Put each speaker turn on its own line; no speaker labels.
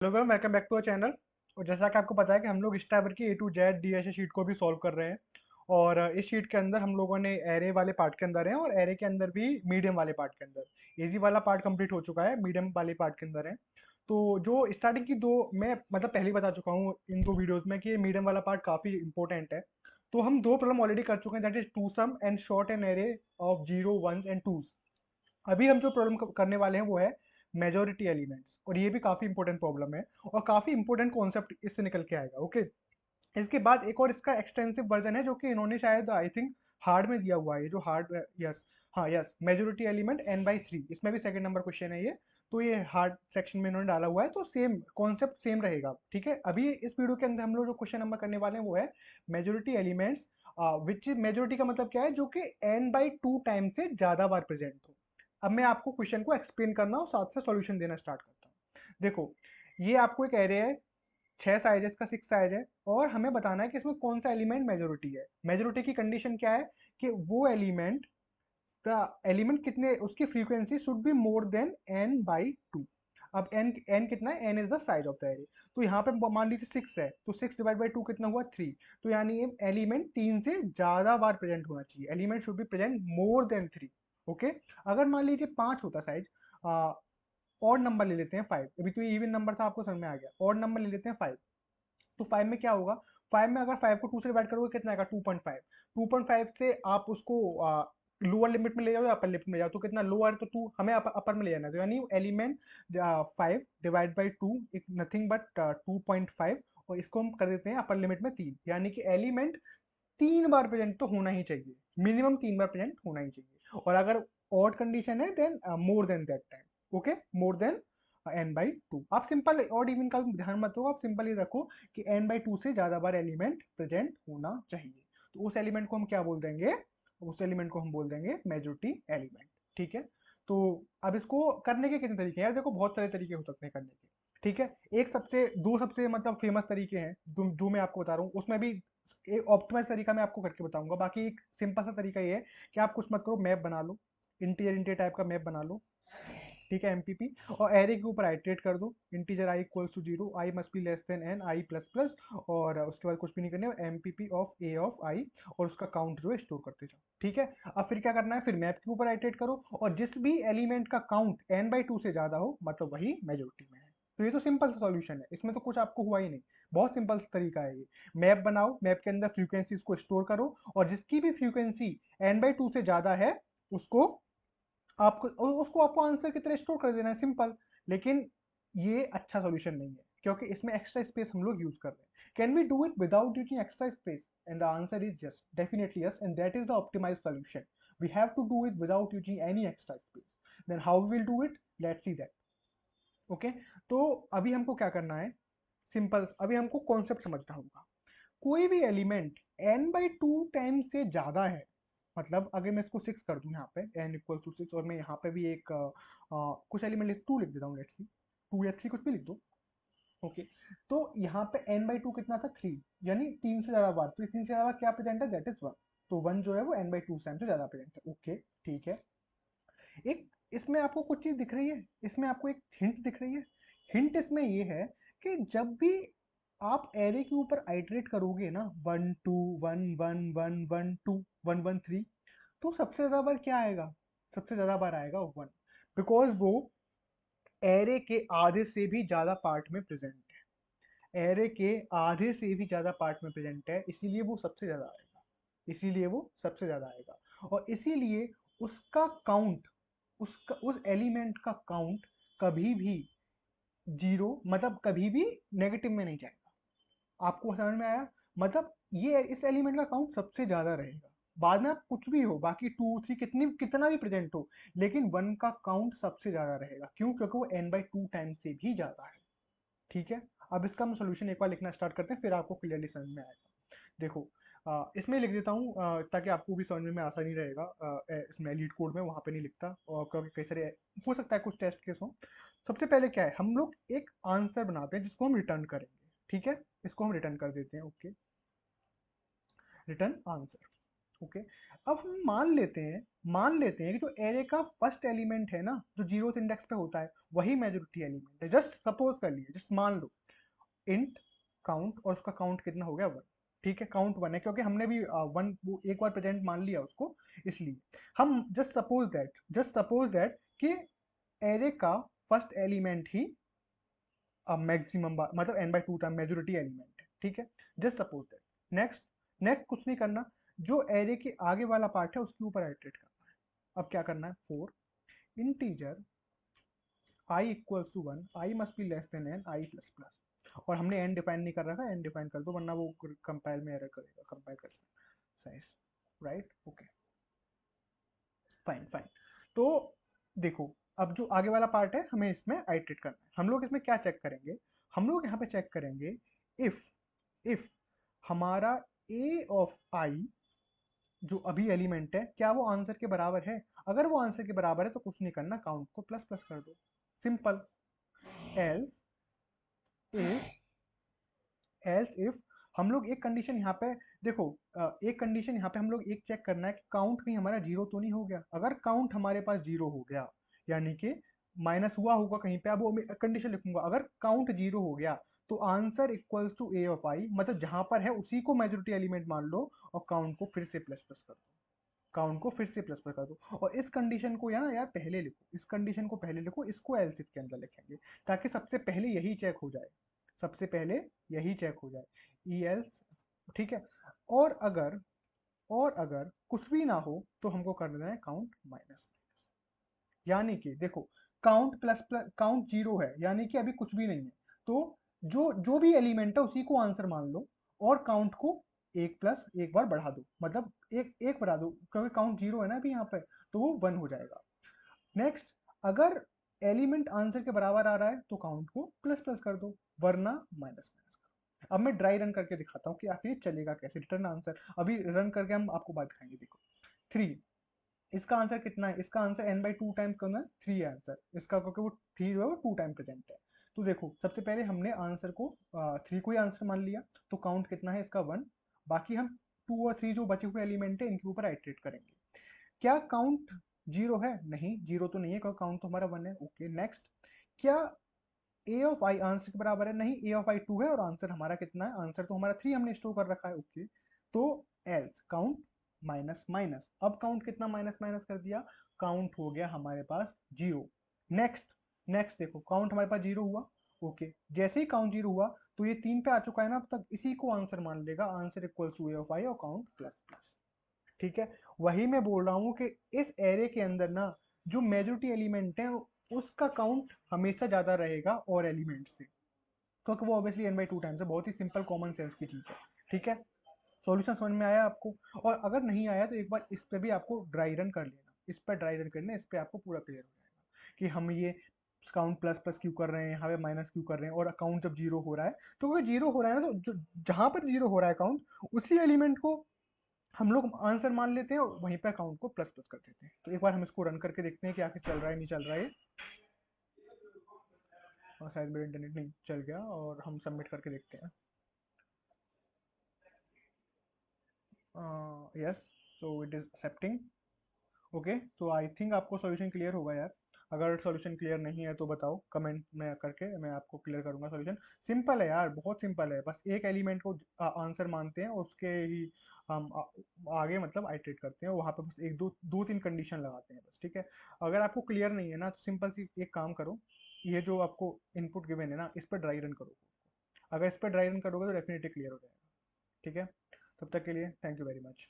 Hello ma'am, welcome back to our channel. और जैसा कि आपको पता है कि हम लोग इस टाइप की ए टू जेड डीएसए शीट को भी सॉल्व कर रहे हैं। और इस शीट के अंदर हम लोगों ने एरे वाले पार्ट के अंदर है और एरे के अंदर भी मीडियम वाले पार्ट के अंदर इजी वाला पार्ट कंप्लीट हो चुका है, मीडियम वाले पार्ट के अंदर है। तो जो स्टार्टिंग की दो, मैं मतलब पहले ही बता चुका हूँ इन दो वीडियोज में कि मीडियम वाला पार्ट काफ़ी इंपॉर्टेंट है। तो हम दो प्रॉब्लम ऑलरेडी कर चुके हैं, that is two sum and sort an array of zero ones and twos. अभी हम जो प्रॉब्लम करने वाले हैं वो है मेजोरिटी एलिमेंट्स, और ये भी काफ़ी इंपॉर्टेंट प्रॉब्लम है और काफ़ी इंपॉर्टेंट कॉन्सेप्ट इससे निकल के आएगा। ओके, इसके बाद एक और इसका एक्सटेंसिव वर्जन है जो कि इन्होंने शायद आई थिंक हार्ड में दिया हुआ है, ये जो हार्ड, यस, हाँ यस, मेजोरिटी एलिमेंट n/3, इसमें भी सेकंड नंबर क्वेश्चन है ये। तो ये हार्ड सेक्शन में इन्होंने डाला हुआ है, तो सेम कॉन्सेप्ट सेम रहेगा। ठीक है, अभी इस वीडियो के अंदर हम लोग जो क्वेश्चन नंबर करने वाले हैं वो है मेजोरिटी एलिमेंट्स, विच मेजोरिटी का मतलब क्या है, जो कि n/2 टाइम से ज़्यादा बार प्रेजेंट हो। अब मैं आपको क्वेश्चन को एक्सप्लेन करना और साथ से सॉल्यूशन देना स्टार्ट करता हूँ। देखो, ये आपको एक एरे है, 6 साइज है, इसका 6 साइज है, और हमें बताना है कि इसमें कौन सा एलिमेंट मेजोरिटी है। मेजोरिटी की कंडीशन क्या है कि वो एलिमेंट का एलिमेंट कितने, उसकी frequency should be more than n/2। अब n कितना है, n is the size of the array. तो यहाँ पे मान लीजिए 6 है, तो 6/2 कितना हुआ, 3। तो यानी ये एलिमेंट 3 से ज्यादा बार प्रेजेंट होना चाहिए, element should be present more than 3। Okay, अगर मान लीजिए 5 होता साइज, ऑड नंबर ले लेते हैं 5, अभी तो ये इवन नंबर था, आपको समझ में आ गया, ऑड नंबर ले लेते हैं 5। तो 5 में क्या होगा, 5 में अगर 5 को 2 से डिवाइड करोगे कितना आएगा, 2.5। 2.5 से आप उसको लोअर लिमिट में ले जाओ या अपर लिमिट में ले जाओ, तो कितना लोअर, तो 2 हमें अपर में ले जाना है, तो यानी एलिमेंट 5/2 एक नथिंग बट 2.5, और इसको हम कर देते हैं अपर लिमिट में 3, यानी कि एलिमेंट 3 बार प्रेजेंट तो होना ही चाहिए, मिनिमम 3 बार प्रेजेंट होना ही चाहिए। और अगर ऑड कंडीशन है then more than that time. Okay, more than n/2। आप सिंपल ऑड इवन का ध्यान मत दो, आप सिंपल ये रखो कि n/2 से ज्यादा बार एलिमेंट प्रेजेंट होना चाहिए। तो उस एलिमेंट को हम क्या बोल देंगे, उस एलिमेंट को हम बोल देंगे मेजोरिटी एलिमेंट। ठीक है, तो अब इसको करने के कितने तरीके हैं यार, देखो बहुत सारे तरीके हो सकते हैं करने के। ठीक है, एक सबसे दो सबसे मतलब फेमस तरीके हैं जो मैं आपको बता रहा हूँ, उसमें भी एक ऑप्टिमाइज तरीका मैं आपको करके बताऊंगा। बाकी एक सिंपल सा तरीका ये है कि आप कुछ मत करो, मैप बना लो, इंटीजर इंटीजर टाइप का मैप बना लो। ठीक है, एमपीपी, और एरे के ऊपर आइट्रेट कर दो, integer i equals to 0, i must be less than n, i plus plus, और उसके बाद कुछ भी नहीं करना, एमपीपी ऑफ ए ऑफ आई, और उसका काउंट जो है स्टोर करते जाओ। ठीक है, अब फिर क्या करना है, फिर मैप के ऊपर आइट्रेट करो, और जिस भी एलिमेंट का काउंट n/2 से ज्यादा हो, मतलब वही मेजोरिटी में है। तो ये तो सिंपल सा सॉल्यूशन है, इसमें तो कुछ आपको हुआ ही नहीं, बहुत सिंपल तरीका है ये। मैप बनाओ, मैप के अंदर फ्रीक्वेंसीज को स्टोर करो, और जिसकी भी फ्रीक्वेंसी n/2 से ज्यादा है उसको आपको उसको आपको आंसर की तरह स्टोर कर देना है, सिंपल। लेकिन ये अच्छा सॉल्यूशन नहीं है, क्योंकि इसमें एक्स्ट्रा स्पेस हम लोग यूज कर रहे हैं। Can we do it without using extra space? And the answer is yes, definitely yes, and that is the optimize solution. We have to do it without using any extra space. Then how we will do it, let's see that. Okay, तो अभी हमको क्या करना है, simple, अभी हमको concept समझना होगा। कोई भी एलिमेंट n/2 टाइम से ज्यादा है, मतलब अगर मैं इसको 6 कर दूं यहाँ पे, n=6, और मैं यहाँ पे भी एक कुछ एलिमेंट 2 लिख देता हूँ, लेट्स सी 2 या 3 कुछ भी लिख दो। ओके, तो यहाँ पे n/2 कितना था, 3, यानी 3 से ज्यादा बार, तो 3 से ज्यादा बार क्या प्रेजेंट है, दैट इज 1। तो 1 जो है वो n/2 टाइम से ज्यादा प्रेजेंट है। ओके, ठीक है। एक इसमें आपको कुछ चीज दिख रही है, इसमें आपको एक हिंट दिख रही है। हिंट इसमें ये है कि जब भी आप एरे के ऊपर आइटरेट करोगे ना, 1 2 1 1 1 1 2 1 1 3, तो सबसे ज्यादा बार क्या आएगा, सबसे ज्यादा बार आएगा 1, बिकॉज वो एरे के आधे से भी ज्यादा पार्ट में प्रेजेंट है, एरे के आधे से भी ज्यादा पार्ट में प्रेजेंट है, इसीलिए वो सबसे ज्यादा आएगा, इसीलिए वो सबसे ज्यादा आएगा। और इसीलिए उसका काउंट, उसका उस एलिमेंट का काउंट कभी भी जीरो, मतलब कभी भी नेगेटिव में नहीं जाएगा। आपको समझ में आया, मतलब ये इस एलिमेंट का काउंट सबसे ज्यादा रहेगा। बाद में आप कुछ भी हो, बाकी 2 3 कितनी कितना भी प्रेजेंट हो, लेकिन 1 का काउंट सबसे ज्यादा रहेगा। क्यों? क्योंकि वो n/2 टाइम से भी ज्यादा है। ठीक है, अब इसका हम सोल्यूशन एक बार लिखना स्टार्ट करते हैं, फिर आपको क्लियरली समझ में आएगा। देखो, इसमें लिख देता हूँ ताकि आपको भी समझने में आसानी रहेगा। इसमें लीड कोड में वहाँ पे नहीं लिखता, और क्योंकि कई सारे हो सकता है कुछ टेस्ट केस हो। सबसे पहले क्या है, हम लोग एक आंसर बनाते हैं जिसको हम रिटर्न करेंगे। ठीक है, इसको हम रिटर्न कर देते हैं। Okay, return answer. ओके। अब हम मान लेते हैं कि जो एरे का फर्स्ट एलिमेंट है ना, जो जीरो इंडेक्स पे होता है, वही मेजोरिटी एलिमेंट है। जस्ट सपोज कर लिए, जस्ट मान लो इंट काउंट, और उसका काउंट कितना हो गया, वन। ठीक है, काउंट वन है क्योंकि हमने भी वन एक बार प्रेजेंट मान लिया उसको, इसलिए हम जस्ट सपोज दैट कि एरे का फर्स्ट एलिमेंट ही मैक्सिमम मतलब n by two time majority element है। ठीक है, just suppose that. Next, next कुछ नहीं करना, जो एरे के आगे वाला पार्ट है उसके ऊपर आइटरेट करना है। अब क्या करना है, for integer i equals to one, i must be less than n i plus plus, और हमने एन डिफाइन नहीं कर रखा, एन डिफाइन कर दो वरना वो कंपाइल में एरर करेगा, कंपाइल कर size. Right, okay, fine fine. तो देखो, अब जो आगे वाला पार्ट है हमें इसमें आइटरेट करना है। हम लोग इसमें क्या चेक करेंगे, हम लोग यहाँ पे चेक करेंगे इफ इफ हमारा ए ऑफ आई जो अभी एलिमेंट है, क्या वो आंसर के बराबर है। अगर वो आंसर के बराबर है तो कुछ नहीं करना, काउंट को प्लस प्लस कर दो, simple. Else if else if हम लोग एक कंडीशन यहाँ पे देखो, एक कंडीशन यहाँ पे हम लोग एक चेक करना है कि काउंट कहीं हमारा जीरो तो नहीं हो गया। अगर काउंट हमारे पास जीरो हो गया, यानी कि माइनस हुआ होगा कहीं पे, अब वो कंडीशन लिखूंगा, अगर काउंट जीरो हो गया तो answer equals to A of I, मतलब जहां पर है उसी को मेजोरिटी एलिमेंट मान लो और काउंट को फिर से प्लस प्लस कर दो, काउंट को फिर से प्लस प्लस कर दो। और इस कंडीशन को यार पहले लिखो, इस कंडीशन को पहले लिखो, इसको एल्स इफ के अंदर लिखेंगे, ताकि सबसे पहले यही चेक हो जाए, सबसे पहले यही चेक हो जाए, ई एल्स। ठीक है, और अगर और अगर कुछ भी ना हो तो हमको कर देना है काउंट माइनस, यानी कि देखो, count plus plus count zero है, यानी कि अभी कुछ भी नहीं है, तो जो जो भी एलिमेंट है उसी को आंसर मान लो, और काउंट को एक प्लस एक बार बढ़ा दो, मतलब एक एक बढ़ा दो, क्योंकि काउंट जीरो है ना अभी यहाँ पे, तो वो वन हो जाएगा। नेक्स्ट, अगर एलिमेंट आंसर के बराबर आ रहा है तो काउंट को प्लस प्लस कर दो, वरना माइनस माइनस करो। अब मैं ड्राई रन करके दिखाता हूँ कि आखिर ये चलेगा कैसे, रिटर्न आंसर अभी रन करके हम आपको बात दिखाएंगे। देखो, थ्री, इसका आंसर कितना है, इसका answer n by two times करना है, थ्री है आंसर इसका, क्योंकि वो थ्री जो है वो टू टाइम प्रेजेंट है। तो देखो, सबसे पहले हमने आंसर को थ्री को ही आंसर मान लिया, तो काउंट कितना है इसका, वन। बाकी हम टू और थ्री जो बचे हुए एलिमेंट है इनके ऊपर आइटरेट करेंगे। क्या काउंट जीरो है, नहीं जीरो तो नहीं है क्योंकि काउंट तो हमारा वन है। ओके, नेक्स्ट, क्या ए ऑफ आई आंसर के बराबर है, नहीं ए ऑफ आई टू है, और आंसर हमारा कितना है, आंसर तो हमारा थ्री हमने स्टोर कर रखा है। ओके, तो एल्स काउंट माइनस माइनस, अब काउंट कितना माइनस माइनस कर दिया, काउंट हो गया हमारे पास जीरो। नेक्स्ट, नेक्स्ट देखो, काउंट हमारे पास जीरो हुआ। ओके, जैसे ही काउंट जीरो हुआ तो ये तीन पे आ चुका है ना, अब तक इसी को आंसर मान लेगा, answer equals to A of आई और काउंट प्लस प्लस। ठीक है, वही मैं बोल रहा हूँ कि इस एरे के अंदर ना जो मेजोरिटी एलिमेंट है उसका काउंट हमेशा ज्यादा रहेगा और एलिमेंट से, क्योंकि वो obviously n by two times है, बहुत ही सिंपल कॉमन सेंस की चीज है। ठीक है, सॉल्यूशन समझ में आया आपको। और अगर नहीं आया तो एक बार इस पे भी आपको ड्राई रन कर लेना, इस पर ड्राई रन करना, इस पे आपको पूरा क्लियर हो जाएगा कि हम ये काउंट प्लस प्लस क्यों कर रहे हैं, यहाँ पे माइनस क्यों कर रहे हैं, और अकाउंट जब जीरो हो रहा है, तो अगर जीरो हो रहा है ना, तो जहां पर जीरो हो रहा है अकाउंट, उसी एलिमेंट को हम लोग आंसर मान लेते हैं और वहीं पे अकाउंट को प्लस प्लस कर देते हैं। तो एक बार हम इसको रन करके देखते हैं कि आखिर चल रहा है नहीं चल रहा है। और शायद मेरा इंटरनेट नहीं चल गया, और हम सबमिट करके देखते हैं। Yes, so it is accepting. Okay, तो आई थिंक आपको सॉल्यूशन क्लियर होगा यार। अगर सॉल्यूशन क्लियर नहीं है तो बताओ कमेंट में करके, मैं आपको क्लियर करूंगा सॉल्यूशन। सिंपल है यार, बहुत सिंपल है, बस एक एलिमेंट को आंसर मानते हैं और उसके ही हम आगे मतलब आइटरेट करते हैं, वहाँ पे बस एक दो दो तीन कंडीशन लगाते हैं बस। ठीक है, अगर आपको क्लियर नहीं है ना तो सिंपल सी एक काम करो, ये जो आपको इनपुट गिवन है ना इस पर ड्राई रन करो, अगर इस पर ड्राई रन करोगे तो डेफिनेटली क्लियर हो जाएगा। ठीक है, तब तक के लिए थैंक यू वेरी मच।